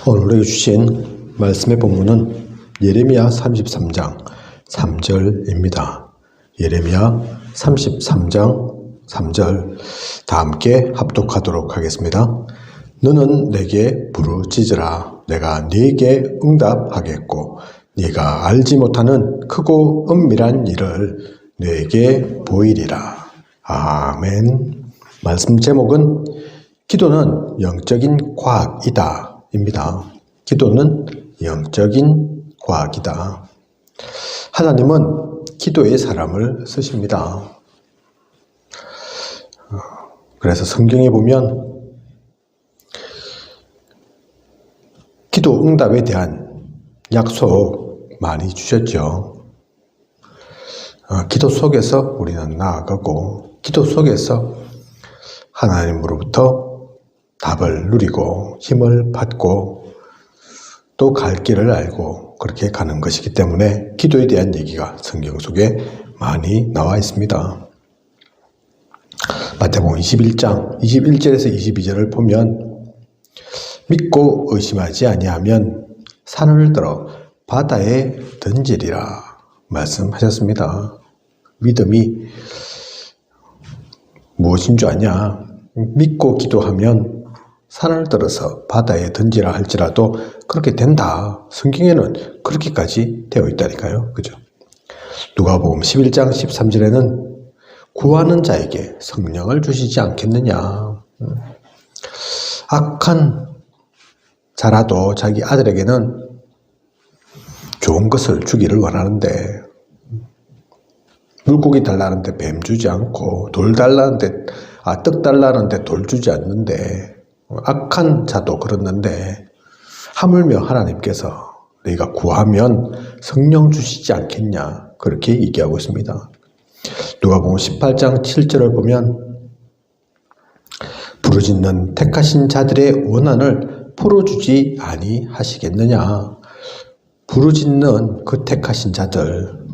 오늘 우리에게 주신 말씀의 본문은 예레미야 33장 3절입니다. 예레미야 33장 3절 다 함께 합독하도록 하겠습니다. 너는 내게 부르짖으라. 내가 네게 응답하겠고 네가 알지 못하는 크고 은밀한 일을 네게 보이리라. 아멘. 말씀 제목은 기도는 영적인 과학이다 입니다. 기도는 영적인 과학이다. 하나님은 기도의 사람을 쓰십니다. 그래서 성경에 보면 기도 응답에 대한 약속 많이 주셨죠. 기도 속에서 우리는 나아가고 기도 속에서 하나님으로부터 답을 누리고 힘을 받고 또 갈 길을 알고 그렇게 가는 것이기 때문에 기도에 대한 얘기가 성경 속에 많이 나와 있습니다. 마태복음 21장 21절에서 22절을 보면 믿고 의심하지 아니하면 산을 들어 바다에 던지리라 말씀하셨습니다. 믿음이 무엇인 줄 아냐? 믿고 기도하면 산을 들어서 바다에 던지라 할지라도 그렇게 된다. 성경에는 그렇게까지 되어 있다니까요. 그죠? 누가복음 11장 13절에는 구하는 자에게 성령을 주시지 않겠느냐. 악한 자라도 자기 아들에게는 좋은 것을 주기를 원하는데 물고기 달라는데 뱀 주지 않고 돌 달라는데 떡 달라는데 돌 주지 않는데 악한 자도 그렇는데 하물며 하나님께서 너희가 구하면 성령 주시지 않겠냐 그렇게 얘기하고 있습니다. 누가복음 18장 7절을 보면 부르짖는 택하신 자들의 원한을 풀어주지 아니하시겠느냐. 부르짖는 그 택하신 자들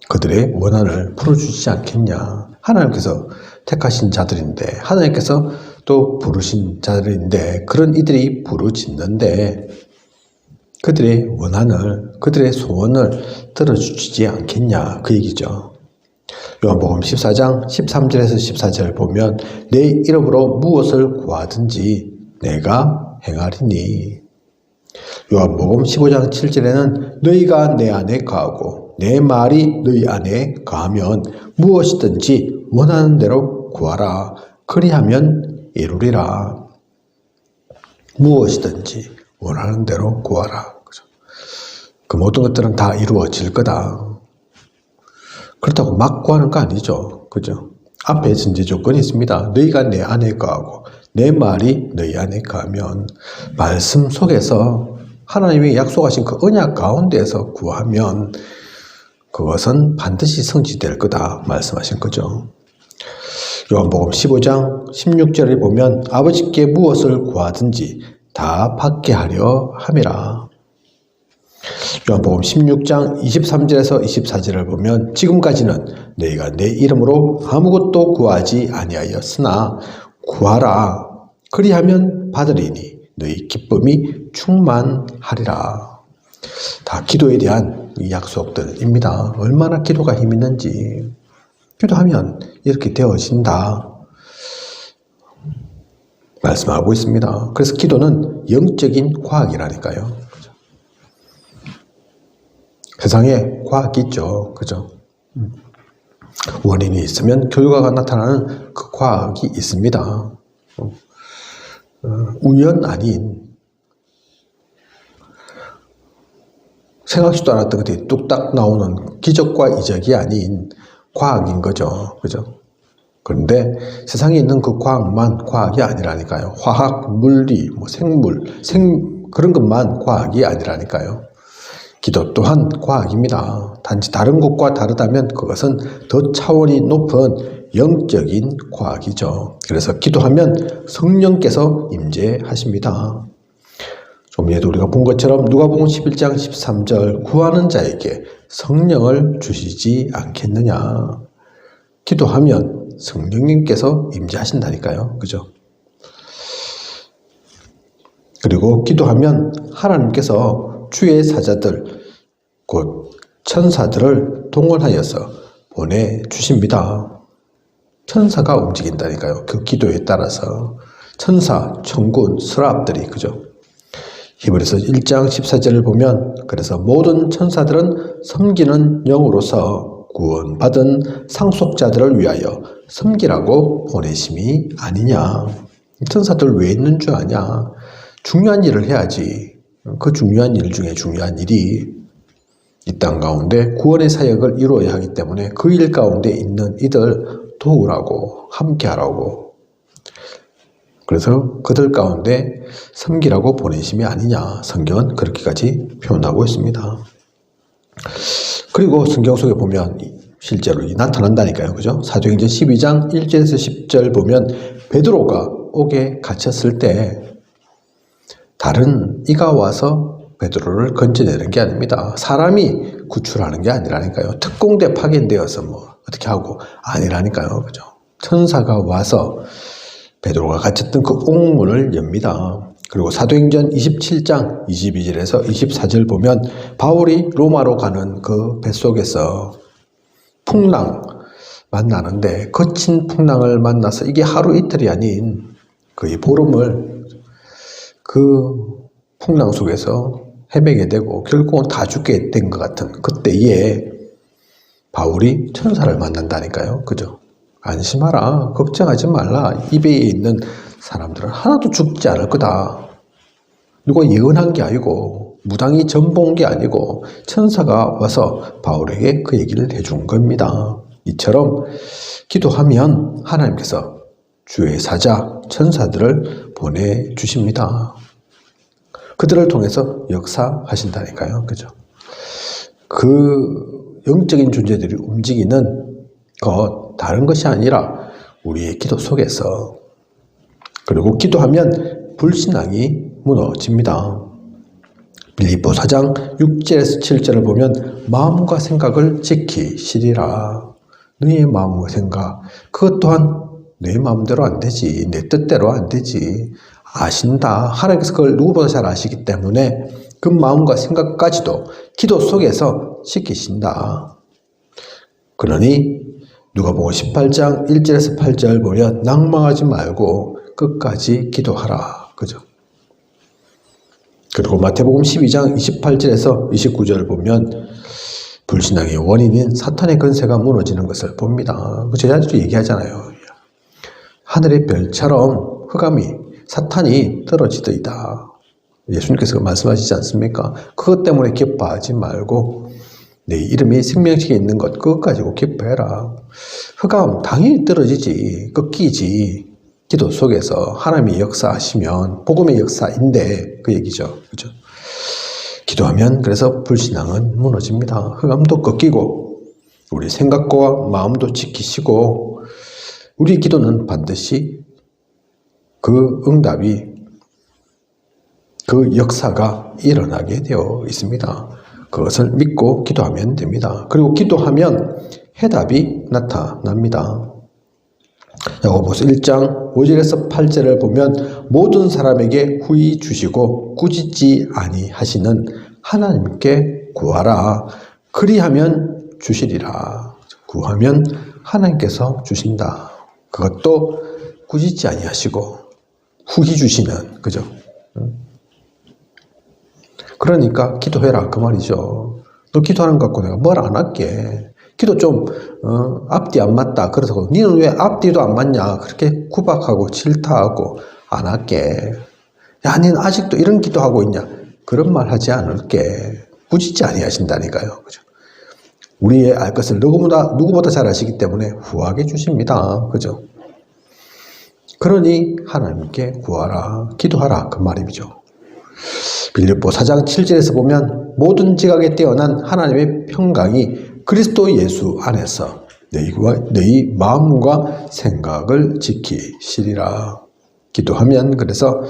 그들의 원한을 풀어주시지 않겠냐. 하나님께서 택하신 자들인데 하나님께서 또 부르신 자들인데 그런 이들이 부르짖는데 그들의 원한을 그들의 소원을 들어주시지 않겠냐 그 얘기죠. 요한복음 14장 13절에서 14절 보면 내 이름으로 무엇을 구하든지 내가 행하리니. 요한복음 15장 7절에는 너희가 내 안에 거하고 내 말이 너희 안에 거하면 무엇이든지 원하는 대로 구하라. 그리하면 이루리라. 무엇이든지 원하는 대로 구하라. 그죠? 그 모든 것들은 다 이루어질 거다. 그렇다고 막 구하는 거 아니죠. 그죠? 앞에 전제 조건이 있습니다. 너희가 내 안에 거하고 내 말이 너희 안에 거하면 말씀 속에서 하나님이 약속하신 그 언약 가운데에서 구하면 그것은 반드시 성취될 거다 말씀하신 거죠. 요한복음 15장 16절에 보면 아버지께 무엇을 구하든지 다 받게 하려 함이라. 요한복음 16장 23절에서 24절을 보면 지금까지는 너희가 내 이름으로 아무것도 구하지 아니하였으나 구하라. 그리하면 받으리니 너희 기쁨이 충만하리라. 다 기도에 대한 약속들입니다. 얼마나 기도가 힘 있는지. 기도하면 이렇게 되어진다 말씀하고 있습니다. 그래서 기도는 영적인 과학이라니까요. 세상에 과학이 있죠. 그죠? 원인이 있으면 결과가 나타나는 그 과학이 있습니다. 우연 아닌 생각지도 않았던 것들이 뚝딱 나오는 기적과 이적이 아닌 과학인 거죠. 그죠? 그런데 세상에 있는 그 과학만 과학이 아니라니까요. 화학, 물리, 생물, 그런 것만 과학이 아니라니까요. 기도 또한 과학입니다. 단지 다른 것과 다르다면 그것은 더 차원이 높은 영적인 과학이죠. 그래서 기도하면 성령께서 임재하십니다. 좀 예도 우리가 본 것처럼 누가복음 11장 13절 구하는 자에게 성령을 주시지 않겠느냐. 기도하면 성령님께서 임재하신다니까요. 그죠? 그리고 기도하면 하나님께서 주의 사자들, 곧 천사들을 동원하여서 보내주십니다. 천사가 움직인다니까요. 그 기도에 따라서. 천사, 천군, 서랍들이, 그죠? 히브리서 1장 14절을 보면, 그래서 모든 천사들은 섬기는 영으로서 구원받은 상속자들을 위하여 섬기라고 보내심이 아니냐. 천사들 왜 있는 줄 아냐. 중요한 일을 해야지. 그 중요한 일 중에 중요한 일이 이 땅 가운데 구원의 사역을 이루어야 하기 때문에 그 일 가운데 있는 이들 도우라고, 함께하라고. 그래서 그들 가운데 섬기라고 보내심이 아니냐. 성경은 그렇게까지 표현하고 있습니다. 그리고 성경 속에 보면 실제로 나타난다니까요. 그죠? 사도행전 12장 1절에서 10절 보면 베드로가 옥에 갇혔을 때 다른 이가 와서 베드로를 건져내는 게 아닙니다. 사람이 구출하는 게 아니라니까요. 특공대 파견되어서 뭐 어떻게 하고 아니라니까요. 그죠? 천사가 와서 베드로가 갇혔던 그 옥문을 엽니다. 그리고 사도행전 27장 22절에서 24절 보면 바울이 로마로 가는 그 뱃속에서 풍랑 만나는데 거친 풍랑을 만나서 이게 하루 이틀이 아닌 거의 보름을 그 풍랑 속에서 헤매게 되고 결국은 다 죽게 된 것 같은 그때에 바울이 천사를 만난다니까요. 그죠? 안심하라. 걱정하지 말라. 이 배에 있는 사람들은 하나도 죽지 않을 거다. 누가 예언한 게 아니고 무당이 전보온 게 아니고 천사가 와서 바울에게 그 얘기를 해준 겁니다. 이처럼 기도하면 하나님께서 주의 사자, 천사들을 보내주십니다. 그들을 통해서 역사하신다니까요. 그죠? 그 영적인 존재들이 움직이는 것, 다른 것이 아니라 우리의 기도 속에서. 그리고 기도하면 불신앙이 무너집니다. 빌립보 4장 6절에서 7절을 보면 마음과 생각을 지키시리라. 너의 마음과 생각, 그것 또한 내 마음대로 안 되지. 내 뜻대로 안 되지. 아신다. 하나님께서 그걸 누구보다 잘 아시기 때문에 그 마음과 생각까지도 기도 속에서 지키신다. 그러니 누가복음 18장 1절에서 8절 보면 낭망하지 말고 끝까지 기도하라. 그죠? 그리고 마태복음 12장 28절에서 29절을 보면 불신앙의 원인인 사탄의 권세가 무너지는 것을 봅니다. 그 제자들이 얘기하잖아요. 하늘의 별처럼 흑암이 사탄이 떨어지더이다. 예수님께서 말씀하시지 않습니까? 그것 때문에 기뻐하지 말고 내 이름이 생명책에 있는 것 그것 가지고 기뻐해라. 흑암 당연히 떨어지지. 꺾이지. 기도 속에서 하나님이 역사하시면 복음의 역사인데 그 얘기죠. 그죠? 기도하면 그래서 불신앙은 무너집니다. 흑암도 꺾이고 우리 생각과 마음도 지키시고 우리 기도는 반드시 그 응답이 그 역사가 일어나게 되어 있습니다. 그것을 믿고 기도하면 됩니다. 그리고 기도하면 해답이 나타납니다. 야고보서 1장 5절에서 8절을 보면 모든 사람에게 후히 주시고 꾸짖지 아니하시는 하나님께 구하라. 그리하면 주시리라. 구하면 하나님께서 주신다. 그것도 꾸짖지 아니하시고 후히 주시는, 그죠? 그러니까 기도해라 그 말이죠. 너 기도하는 것 갖고 내가 뭘 안 할게. 기도 좀 앞뒤 안 맞다. 그래서 니는 왜 앞뒤도 안 맞냐. 그렇게 구박하고 질타하고 안 할게. 야, 니는 아직도 이런 기도하고 있냐. 그런 말 하지 않을게. 꾸짖지 아니하신다니까요. 그죠? 우리의 알 것을 누구보다 잘 아시기 때문에 후하게 주십니다. 그죠? 그러니 하나님께 구하라, 기도하라 그 말이죠. 빌립보 4장 7절에서 보면 모든 지각에 뛰어난 하나님의 평강이 그리스도 예수 안에서 너희 마음과 생각을 지키시리라. 기도하면 그래서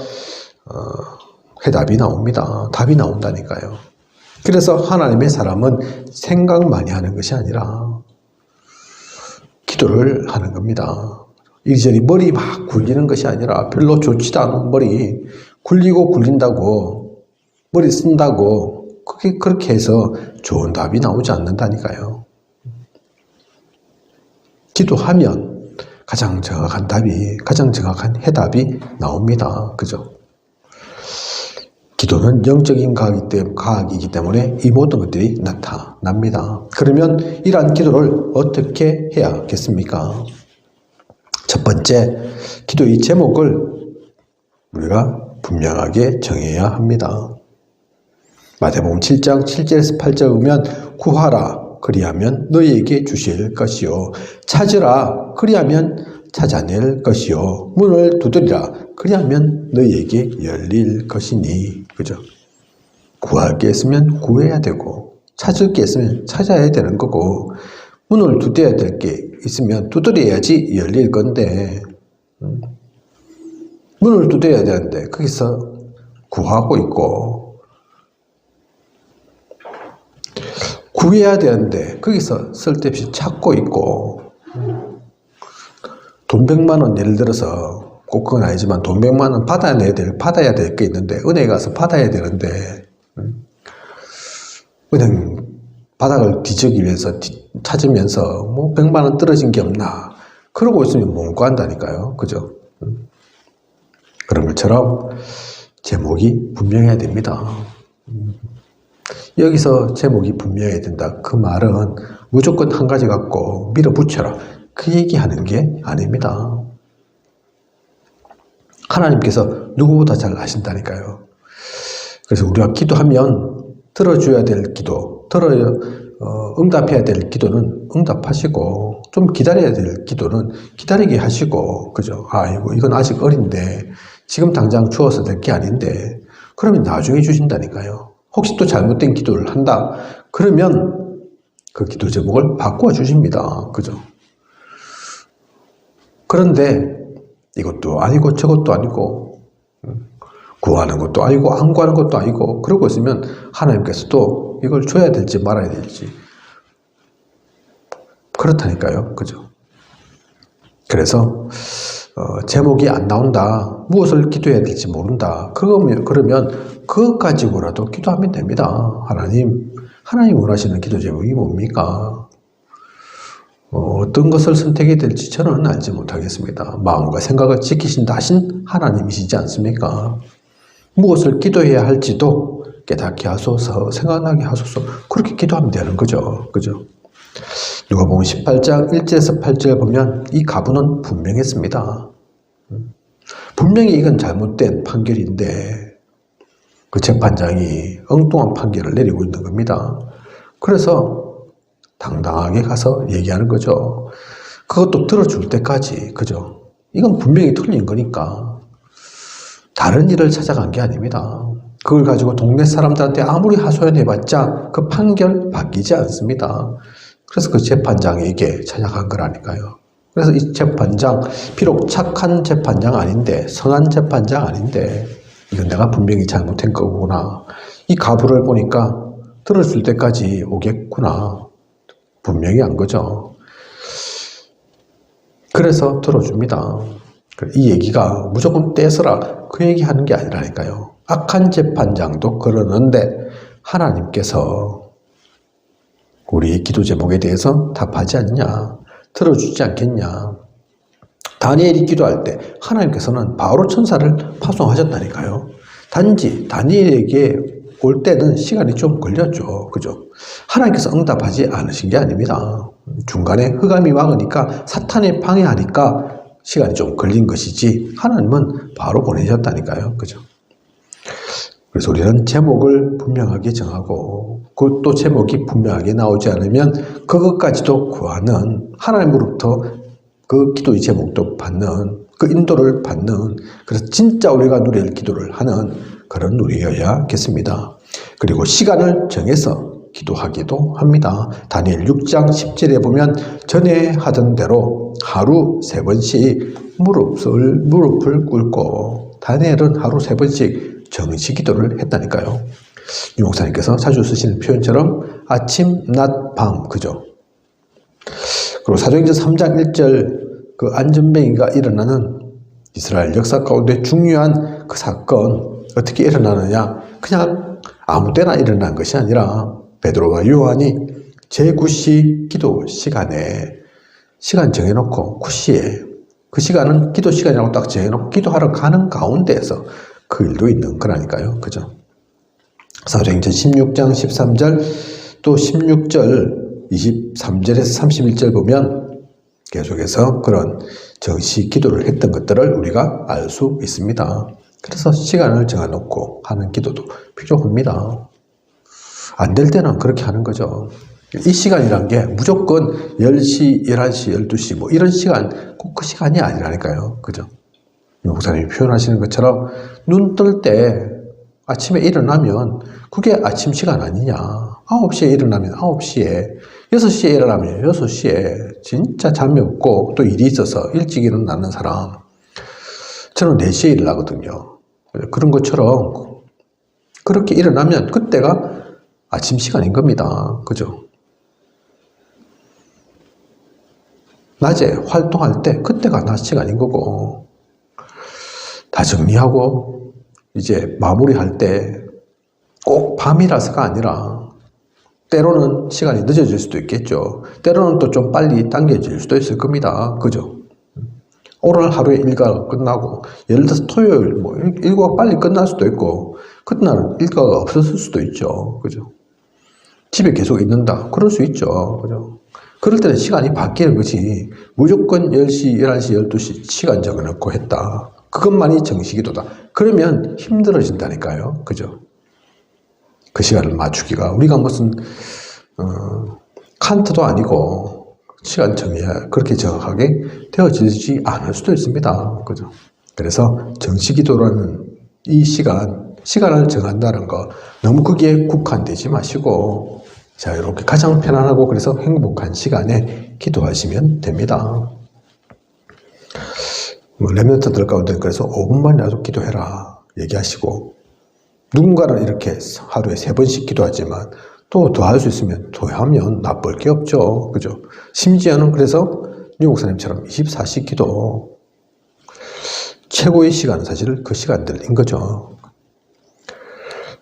해답이 나옵니다. 답이 나온다니까요. 그래서 하나님의 사람은 생각 많이 하는 것이 아니라 기도를 하는 겁니다. 이리저리 머리 막 굴리는 것이 아니라 별로 좋지도 않은 머리 굴리고 굴린다고 머리 쓴다고 그렇게 해서 좋은 답이 나오지 않는다니까요. 기도하면 가장 정확한 답이, 가장 정확한 해답이 나옵니다. 그죠? 기도는 영적인 과학이기 때문에 이 모든 것들이 나타납니다. 그러면 이러한 기도를 어떻게 해야겠습니까? 첫 번째, 기도의 제목을 우리가 분명하게 정해야 합니다. 마태복음 7장 7절에서 8절 보면 구하라 그리하면 너희에게 주실 것이요 찾으라 그리하면 찾아낼 것이요 문을 두드리라 그리하면 너희에게 열릴 것이니. 그죠? 구할 게 있으면 구해야 되고 찾을 게 있으면 찾아야 되는 거고 문을 두드려야 될 게 있으면 두드려야지 열릴 건데 문을 두드려야 되는데 거기서 구하고 있고 구해야 되는데 거기서 쓸데없이 찾고 있고 돈 100만 원 예를 들어서 꼭 그건 아니지만 돈 100만 원 받아야 될 게 있는데 은행에 가서 받아야 되는데 은행 바닥을 뒤지기 위해서 찾으면서 뭐 100만 원 떨어진 게 없나 그러고 있으면 못 구한다니까요. 그죠? 그런 것처럼 제목이 분명해야 됩니다. 여기서 제목이 분명해야 된다. 그 말은 무조건 한 가지 갖고 밀어붙여라. 그 얘기하는 게 아닙니다. 하나님께서 누구보다 잘 아신다니까요. 그래서 우리가 기도하면 들어줘야 될 기도, 응답해야 될 기도는 응답하시고 좀 기다려야 될 기도는 기다리게 하시고, 그죠? 아이고 이건 아직 어린데 지금 당장 주어서 될 게 아닌데 그러면 나중에 주신다니까요. 혹시 또 잘못된 기도를 한다 그러면 그 기도 제목을 바꾸어 주십니다. 그죠? 그런데 이것도 아니고 저것도 아니고 구하는 것도 아니고 안 구하는 것도 아니고 그러고 있으면 하나님께서도 이걸 줘야 될지 말아야 될지 그렇다니까요. 그죠? 그래서 제목이 안 나온다. 무엇을 기도해야 될지 모른다. 그러면 그것 가지고라도 기도하면 됩니다. 하나님 원하시는 기도 제목이 뭡니까? 어떤 것을 선택해야 될지 저는 알지 못하겠습니다. 마음과 생각을 지키신다 하신 하나님이시지 않습니까? 무엇을 기도해야 할지도 깨닫게 하소서, 생각나게 하소서, 그렇게 기도하면 되는 거죠. 그죠? 누가복음 18장 1절에서 8절 보면 이 가부는 분명했습니다. 분명히 이건 잘못된 판결인데 그 재판장이 엉뚱한 판결을 내리고 있는 겁니다. 그래서 당당하게 가서 얘기하는 거죠. 그것도 들어줄 때까지, 그죠? 이건 분명히 틀린 거니까 다른 일을 찾아간 게 아닙니다. 그걸 가지고 동네 사람들한테 아무리 하소연해봤자 그 판결 바뀌지 않습니다. 그래서 그 재판장에게 찾아간 거라니까요. 그래서 이 재판장, 비록 착한 재판장 아닌데, 선한 재판장 아닌데, 이건 내가 분명히 잘못한 거구나. 이 가부를 보니까 들어줄 때까지 오겠구나. 분명히 한 거죠. 그래서 들어줍니다. 이 얘기가 무조건 떼서라 그 얘기하는 게 아니라니까요. 악한 재판장도 그러는데 하나님께서 우리의 기도 제목에 대해서 답하지 않냐, 들어주지 않겠냐. 다니엘이 기도할 때 하나님께서는 바로 천사를 파송하셨다니까요. 단지 다니엘에게 올 때는 시간이 좀 걸렸죠. 그죠? 하나님께서 응답하지 않으신 게 아닙니다. 중간에 흑암이 막으니까 사탄이 방해하니까 시간이 좀 걸린 것이지 하나님은 바로 보내셨다니까요. 그죠? 그래서 우리는 제목을 분명하게 정하고 또 제목이 분명하게 나오지 않으면 그것까지도 구하는 하나님으로부터 그 기도의 제목도 받는 그 인도를 받는 그래서 진짜 우리가 누릴 기도를 하는 그런 우리여야겠습니다. 그리고 시간을 정해서 기도하기도 합니다. 다니엘 6장 10절에 보면 전에 하던 대로 하루 3번씩 무릎을 꿇고 다니엘은 하루 3번씩 정시 기도를 했다니까요. 유 목사님께서 자주 쓰시는 표현처럼 아침, 낮, 밤, 그죠? 그리고 사도행전 3장 1절 그 안전뱅이가 일어나는 이스라엘 역사 가운데 중요한 그 사건 어떻게 일어나느냐? 그냥 아무 때나 일어난 것이 아니라 베드로와 요한이 제9시 기도 시간에 시간 정해놓고 9시에 그 시간은 기도 시간이라고 딱 정해놓고 기도하러 가는 가운데에서 그 일도 있는 거라니까요. 그죠? 사도행전 16장 13절 또 16절 23절에서 31절 보면 계속해서 그런 정시 기도를 했던 것들을 우리가 알 수 있습니다. 그래서 시간을 정해놓고 하는 기도도 필요합니다. 안 될 때는 그렇게 하는 거죠. 이 시간이란 게 무조건 10시, 11시, 12시 뭐 이런 시간 꼭 그 시간이 아니라니까요. 그죠? 목사님이 표현하시는 것처럼 눈 뜰 때 아침에 일어나면 그게 아침 시간 아니냐. 9시에 일어나면 9시에, 6시에 일어나면 6시에 진짜 잠이 없고 또 일이 있어서 일찍 일어나는 사람. 저는 4시에 일어나거든요. 그런 것처럼 그렇게 일어나면 그때가 아침 시간인 겁니다. 그죠? 낮에 활동할 때 그때가 낮 시간인 거고 다 정리하고 이제 마무리할 때 꼭 밤이라서가 아니라 때로는 시간이 늦어질 수도 있겠죠. 때로는 또 좀 빨리 당겨질 수도 있을 겁니다. 그죠? 오늘 하루에 일과가 끝나고 예를 들어서 토요일 뭐 일과가 빨리 끝날 수도 있고 그날은 일과가 없었을 수도 있죠. 그죠? 집에 계속 있는다. 그럴 수 있죠. 그죠? 그럴 때는 시간이 바뀌는 거지. 무조건 10시, 11시, 12시 시간 정해놓고 했다. 그것만이 정시기도다. 그러면 힘들어진다니까요. 그죠? 그 시간을 맞추기가. 우리가 무슨, 칸트도 아니고 시간 정해야 그렇게 정확하게 되어지지 않을 수도 있습니다. 그죠? 그래서 정시기도라는 이 시간을 정한다는 거 너무 거기에 국한되지 마시고 자, 이렇게 가장 편안하고 그래서 행복한 시간에 기도하시면 됩니다. 렘넌트들 가운데 그래서 5분만이라도 기도해라 얘기하시고 누군가는 이렇게 하루에 3번씩 기도하지만 또 더 할 수 있으면 더 하면 나쁠 게 없죠. 그죠? 심지어는 그래서 유 목사님처럼 24시 기도 최고의 시간은 사실 그 시간들인 거죠.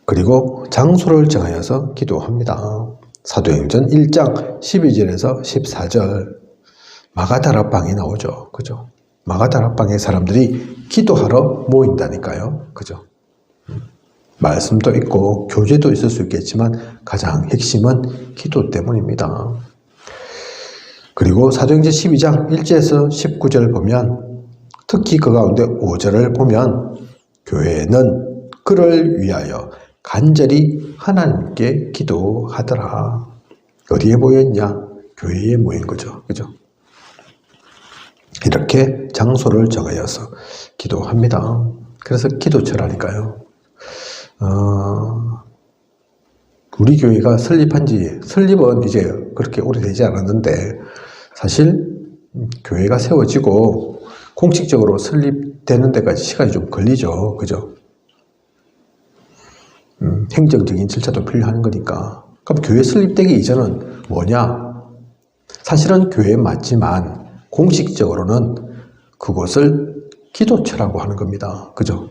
그리고 장소를 정하여서 기도합니다. 사도행전 1장 12절에서 14절 마가다락방이 나오죠. 그죠? 마가다락방에 사람들이 기도하러 모인다니까요. 그죠? 말씀도 있고 교제도 있을 수 있겠지만 가장 핵심은 기도 때문입니다. 그리고 사도행전 12장 1절에서 19절 보면 특히 그 가운데 5절을 보면 교회는 그를 위하여 간절히 하나님께 기도하더라. 어디에 모였냐? 교회에 모인 거죠. 그죠? 이렇게 장소를 정하여서 기도합니다. 그래서 기도처라니까요. 우리 교회가 설립은 이제 그렇게 오래되지 않았는데, 사실 교회가 세워지고 공식적으로 설립되는 데까지 시간이 좀 걸리죠. 그죠? 행정적인 절차도 필요한 거니까. 그럼 교회 설립되기 이전은 뭐냐? 사실은 교회에 맞지만 공식적으로는 그곳을 기도처라고 하는 겁니다. 그죠?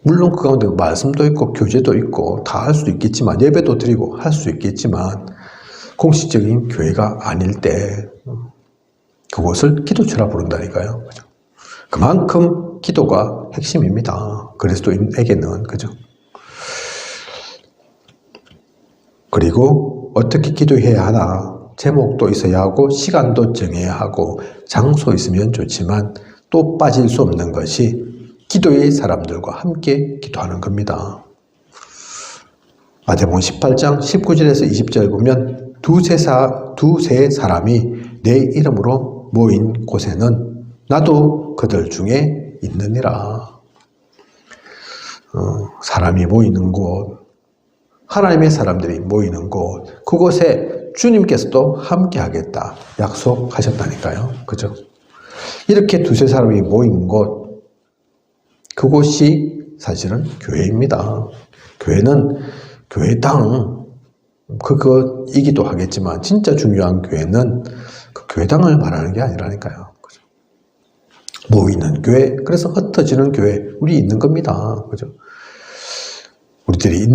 물론 그 가운데 말씀도 있고 교제도 있고 다 할 수도 있겠지만 예배도 드리고 할 수 있겠지만 공식적인 교회가 아닐 때 그곳을 기도처라 부른다니까요. 그죠? 그만큼 기도가 핵심입니다. 그리스도인에게는. 그죠? 그리고 어떻게 기도해야 하나? 제목도 있어야 하고 시간도 정해야 하고 장소 있으면 좋지만 또 빠질 수 없는 것이 기도의 사람들과 함께 기도하는 겁니다. 마태복음 18장 19절에서 20절 보면 두세 사람이 내 이름으로 모인 곳에는 나도 그들 중에 있느니라. 사람이 모이는 곳, 하나님의 사람들이 모이는 곳, 그곳에 주님께서도 함께 하겠다 약속하셨다니까요. 그죠? 이렇게 두세 사람이 모인 곳, 그곳이 사실은 교회입니다. 교회는 교회당, 그거이기도 하겠지만 진짜 중요한 교회는 그 교회당을 말하는 게 아니라니까요. 그죠? 모이는 교회, 그래서 흩어지는 교회, 우리 있는 겁니다. 그죠? 우리들이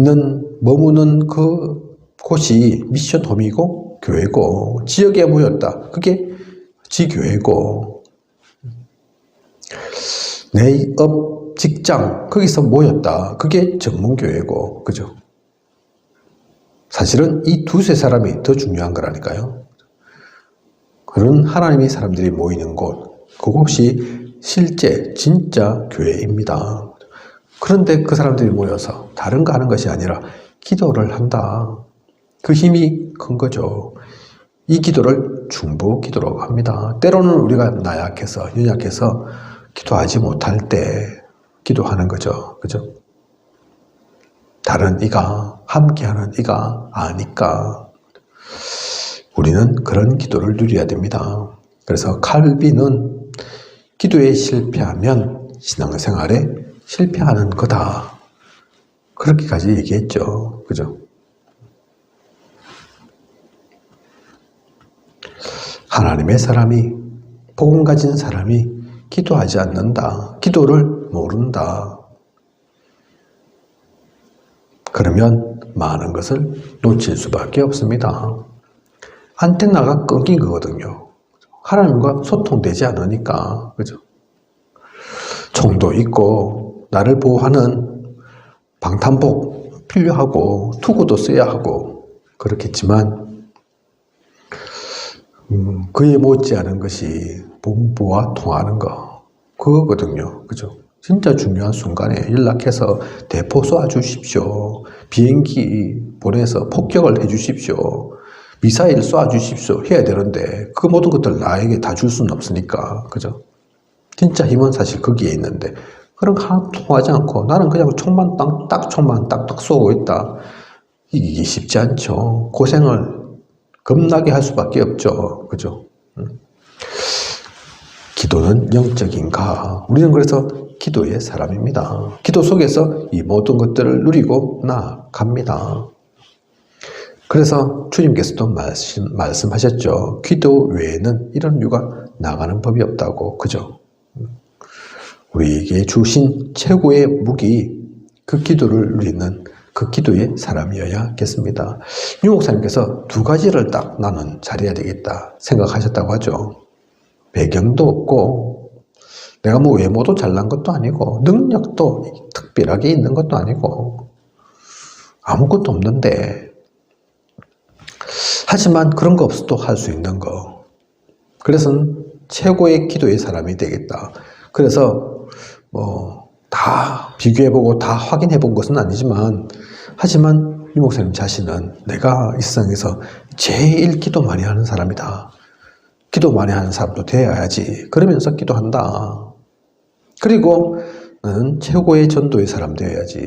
머무는 그 곳이 미션 홈이고, 교회고, 지역에 모였다. 그게 지교회고, 내 업, 직장, 거기서 모였다. 그게 전문교회고, 그죠? 사실은 이 두세 사람이 더 중요한 거라니까요. 그런 하나님의 사람들이 모이는 곳, 그곳이 실제 진짜 교회입니다. 그런데 그 사람들이 모여서 다른 거 하는 것이 아니라 기도를 한다. 그 힘이 큰 거죠. 이 기도를 중보 기도라고 합니다. 때로는 우리가 나약해서, 연약해서 기도하지 못할 때 기도하는 거죠. 그죠? 다른 이가, 함께하는 이가 아니까 우리는 그런 기도를 누려야 됩니다. 그래서 칼빈은 기도에 실패하면 신앙생활에 실패하는 거다. 그렇게까지 얘기했죠. 그죠? 하나님의 사람이, 복음 가진 사람이 기도하지 않는다. 기도를 모른다. 그러면 많은 것을 놓칠 수밖에 없습니다. 안테나가 끊긴 거거든요. 하나님과 소통되지 않으니까. 그죠? 총도 있고, 나를 보호하는 방탄복 필요하고, 투구도 써야 하고, 그렇겠지만, 그에 못지않은 것이 본부와 통하는 거, 그거거든요. 그죠? 진짜 중요한 순간에 연락해서 대포 쏴주십시오. 비행기 보내서 폭격을 해주십시오. 미사일 쏴주십시오. 해야 되는데, 그 모든 것들 나에게 다 줄 수는 없으니까. 그죠? 진짜 힘은 사실 거기에 있는데, 그런 거 하나 통하지 않고, 나는 그냥 총만 딱딱 쏘고 있다. 이기기 쉽지 않죠. 고생을 겁나게 할 수밖에 없죠. 그죠? 기도는 영적인가? 우리는 그래서 기도의 사람입니다. 기도 속에서 이 모든 것들을 누리고 나아갑니다. 그래서 주님께서도 말씀하셨죠. 기도 외에는 이런 유가 나가는 법이 없다고. 그죠? 우리에게 주신 최고의 무기, 그 기도를 누리는 그 기도의 사람이어야겠습니다. 유 목사님께서 두 가지를 딱 나는 잘해야 되겠다 생각하셨다고 하죠. 배경도 없고, 내가 뭐 외모도 잘난 것도 아니고, 능력도 특별하게 있는 것도 아니고, 아무것도 없는데, 하지만 그런 거 없어도 할 수 있는 거. 그래서 최고의 기도의 사람이 되겠다. 그래서 다 비교해보고 다 확인해본 것은 아니지만, 하지만 유 목사님 자신은 내가 이 세상에서 제일 기도 많이 하는 사람이다. 기도 많이 하는 사람도 되어야지. 그러면서 기도한다. 그리고 나는 최고의 전도의 사람 되어야지.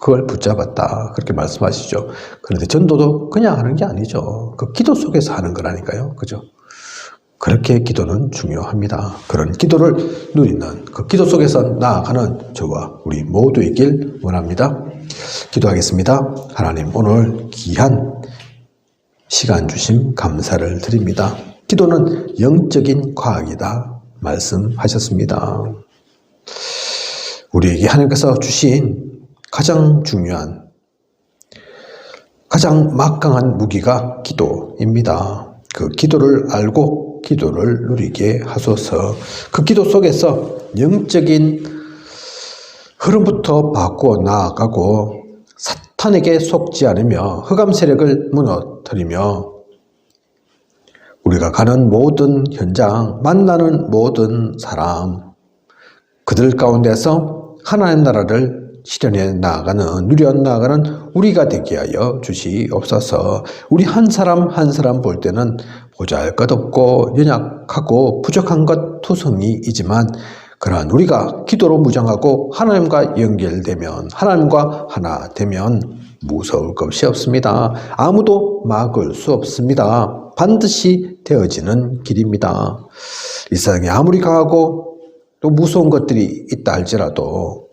그걸 붙잡았다. 그렇게 말씀하시죠. 그런데 전도도 그냥 하는 게 아니죠. 그 기도 속에서 하는 거라니까요. 그죠? 그렇게 기도는 중요합니다. 그런 기도를 누리는, 그 기도 속에서 나아가는 저와 우리 모두이길 원합니다. 기도하겠습니다. 하나님, 오늘 귀한 시간 주심 감사를 드립니다. 기도는 영적인 과학이다 말씀하셨습니다. 우리에게 하나님께서 주신 가장 중요한, 가장 막강한 무기가 기도입니다. 그 기도를 알고 기도를 누리게 하소서. 그 기도 속에서 영적인 흐름부터 바꾸어 나아가고 사탄에게 속지 않으며 흑암 세력을 무너뜨리며 우리가 가는 모든 현장, 만나는 모든 사람, 그들 가운데서 하나님 나라를 실현해 나아가는, 누려 나아가는 우리가 되게 하여 주시옵소서. 우리 한 사람 한 사람 볼 때는 보잘것없고 연약하고 부족한 것 투성이이지만, 그러한 우리가 기도로 무장하고 하나님과 연결되면, 하나님과 하나 되면 무서울 것이 없습니다. 아무도 막을 수 없습니다. 반드시 되어지는 길입니다. 이 세상에 아무리 강하고 또 무서운 것들이 있다 할지라도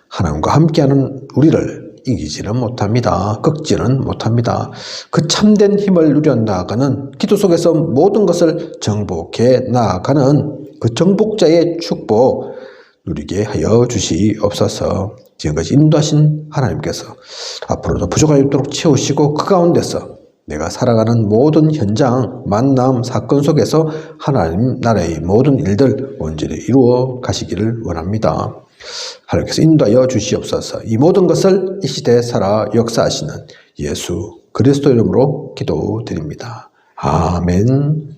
하나님과 함께하는 우리를 이기지는 못합니다. 꺾지는 못합니다. 그 참된 힘을 누려 나아가는, 기도 속에서 모든 것을 정복해 나아가는 그 정복자의 축복 누리게 하여 주시옵소서. 지금까지 인도하신 하나님께서 앞으로도 부족함이 없도록 채우시고 그 가운데서 내가 살아가는 모든 현장, 만남, 사건 속에서 하나님 나라의 모든 일들 온전히 이루어 가시기를 원합니다. 하나님께서 인도하여 주시옵소서. 이 모든 것을 이 시대에 살아 역사하시는 예수 그리스도 이름으로 기도드립니다. 아멘.